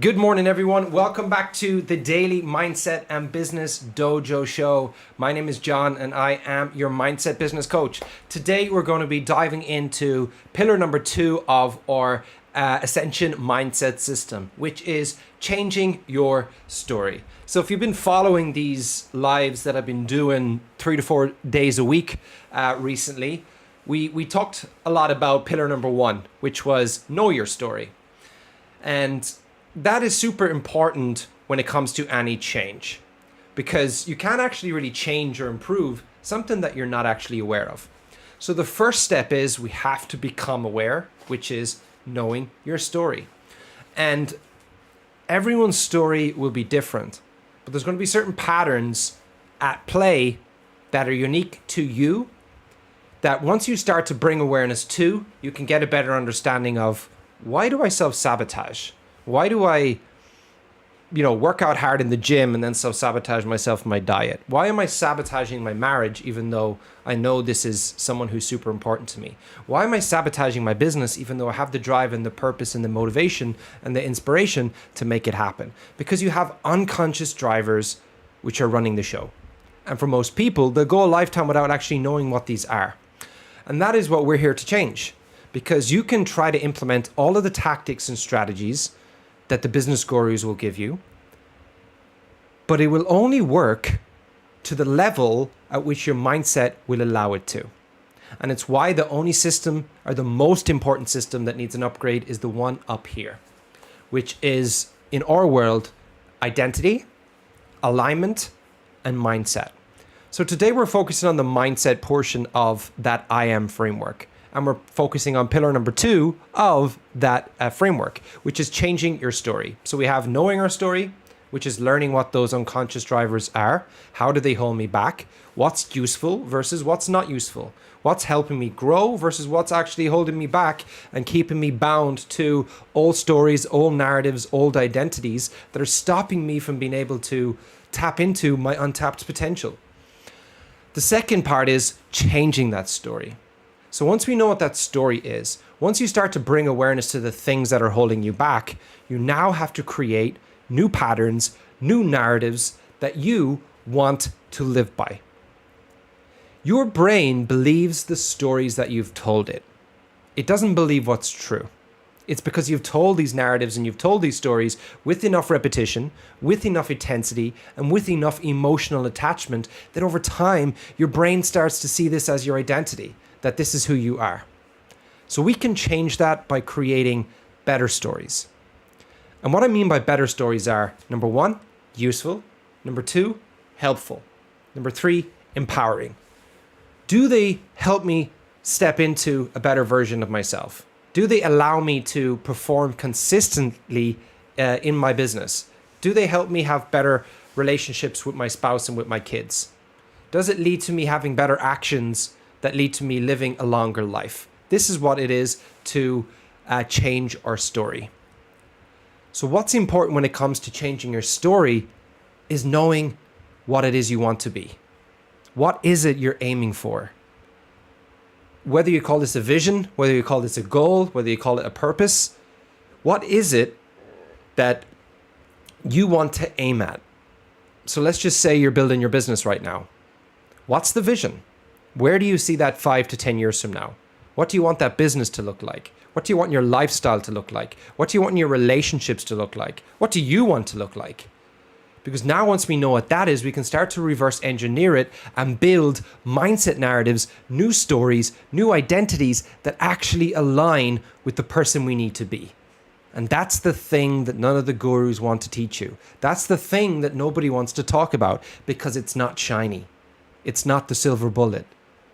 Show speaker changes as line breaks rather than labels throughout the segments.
Good morning, everyone. Welcome back to the Daily Mindset and Business Dojo Show. My name is John and I am your Mindset Business Coach. Today, we're going to be diving into pillar number 2 of our Ascension mindset system, which is changing your story. So if you've been following these lives that I've been doing 3 to 4 days a week recently, we talked a lot about pillar number 1, which was know your story. And that is super important when it comes to any change, because you can't actually really change or improve something that you're not actually aware of. So the first step is we have to become aware, which is knowing your story. And everyone's story will be different, but there's going to be certain patterns at play that are unique to you that once you start to bring awareness to, you can get a better understanding of, why do I self-sabotage? Why do I, work out hard in the gym and then self-sabotage myself in my diet? Why am I sabotaging my marriage even though I know this is someone who's super important to me? Why am I sabotaging my business even though I have the drive and the purpose and the motivation and the inspiration to make it happen? Because you have unconscious drivers which are running the show. And for most people, they'll go a lifetime without actually knowing what these are. And that is what we're here to change. Because you can try to implement all of the tactics and strategies that the business gurus will give you, but it will only work to the level at which your mindset will allow it to. And it's why the only system, or the most important system that needs an upgrade, is the one up here, which is, in our world, identity, alignment, and mindset. So today we're focusing on the mindset portion of that I am framework. And we're focusing on pillar number 2 of that framework, which is changing your story. So we have knowing our story, which is learning what those unconscious drivers are. How do they hold me back? What's useful versus what's not useful? What's helping me grow versus what's actually holding me back and keeping me bound to old stories, old narratives, old identities that are stopping me from being able to tap into my untapped potential. The second part is changing that story. So once we know what that story is, once you start to bring awareness to the things that are holding you back, you now have to create new patterns, new narratives that you want to live by. Your brain believes the stories that you've told it. It doesn't believe what's true. It's because you've told these narratives and you've told these stories with enough repetition, with enough intensity, and with enough emotional attachment that over time, your brain starts to see this as your identity, that this is who you are. So we can change that by creating better stories. And what I mean by better stories are, number 1, useful. Number 2, helpful. Number 3, empowering. Do they help me step into a better version of myself? Do they allow me to perform consistently in my business? Do they help me have better relationships with my spouse and with my kids? Does it lead to me having better actions that lead to me living a longer life? This is what it is to change our story. So what's important when it comes to changing your story is knowing what it is you want to be. What is it you're aiming for? Whether you call this a vision, whether you call this a goal, whether you call it a purpose, what is it that you want to aim at? So let's just say you're building your business right now. What's the vision? Where do you see that 5 to 10 years from now? What do you want that business to look like? What do you want your lifestyle to look like? What do you want your relationships to look like? What do you want to look like? Because now once we know what that is, we can start to reverse engineer it and build mindset narratives, new stories, new identities that actually align with the person we need to be. And that's the thing that none of the gurus want to teach you. That's the thing that nobody wants to talk about because it's not shiny. It's not the silver bullet.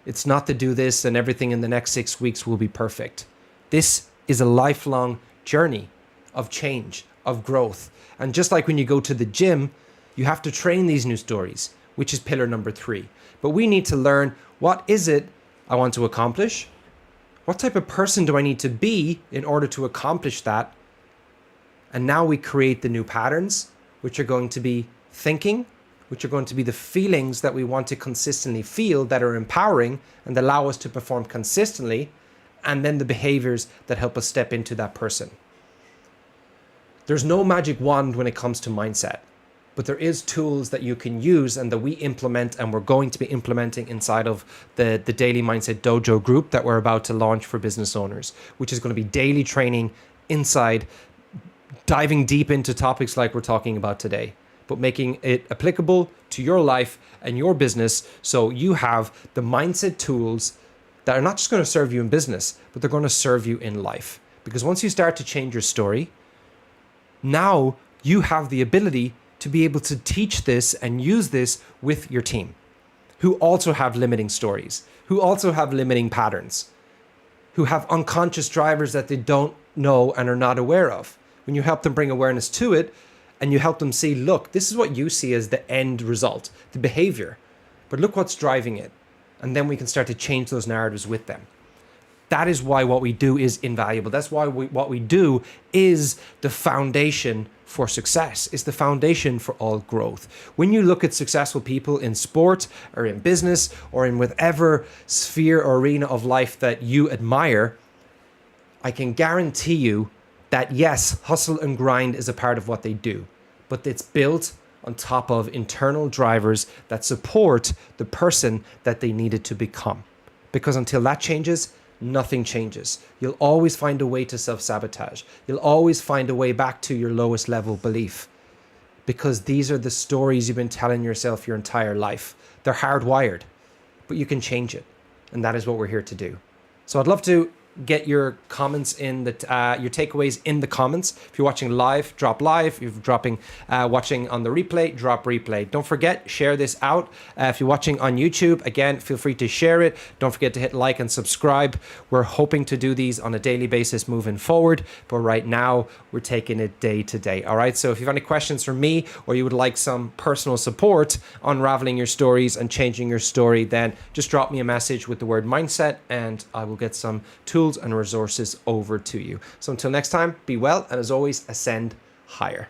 It's not to do this and everything in the next 6 weeks will be perfect. This is a lifelong journey of change, of growth. And just like when you go to the gym, you have to train these new stories, which is pillar number 3. But we need to learn, what is it I want to accomplish? What type of person do I need to be in order to accomplish that? And now we create the new patterns, which are going to be thinking, which are going to be the feelings that we want to consistently feel that are empowering and allow us to perform consistently, and then the behaviors that help us step into that person. There's no magic wand when it comes to mindset, but there is tools that you can use and that we implement, and we're going to be implementing inside of the Daily Mindset Dojo group that we're about to launch for business owners, which is going to be daily training inside, diving deep into topics like we're talking about today, but making it applicable to your life and your business, so you have the mindset tools that are not just going to serve you in business, but they're going to serve you in life. Because once you start to change your story, now you have the ability to be able to teach this and use this with your team, who also have limiting stories, who also have limiting patterns, who have unconscious drivers that they don't know and are not aware of. When you help them bring awareness to it and you help them see, look, this is what you see as the end result, the behavior, but look what's driving it. And then we can start to change those narratives with them. That is why what we do is invaluable. That's why what we do is the foundation for success. It's the foundation for all growth. When you look at successful people in sport or in business or in whatever sphere or arena of life that you admire, I can guarantee you that yes, hustle and grind is a part of what they do, but it's built on top of internal drivers that support the person that they needed to become. Because until that changes, nothing changes. You'll always find a way to self-sabotage. You'll always find a way back to your lowest level belief, because these are the stories you've been telling yourself your entire life. They're hardwired, but you can change it. And that is what we're here to do. So I'd love to get your comments in your takeaways in the comments. If you're watching live, drop live. If you're watching on the replay, drop replay. Don't forget, share this out. If you're watching on YouTube, again, feel free to share it. Don't forget to hit like and subscribe. We're hoping to do these on a daily basis moving forward, but right now we're taking it day to day. All right. So if you have any questions for me, or you would like some personal support unraveling your stories and changing your story, then just drop me a message with the word mindset and I will get some tools and resources over to you. So until next time, be well, and as always, ascend higher.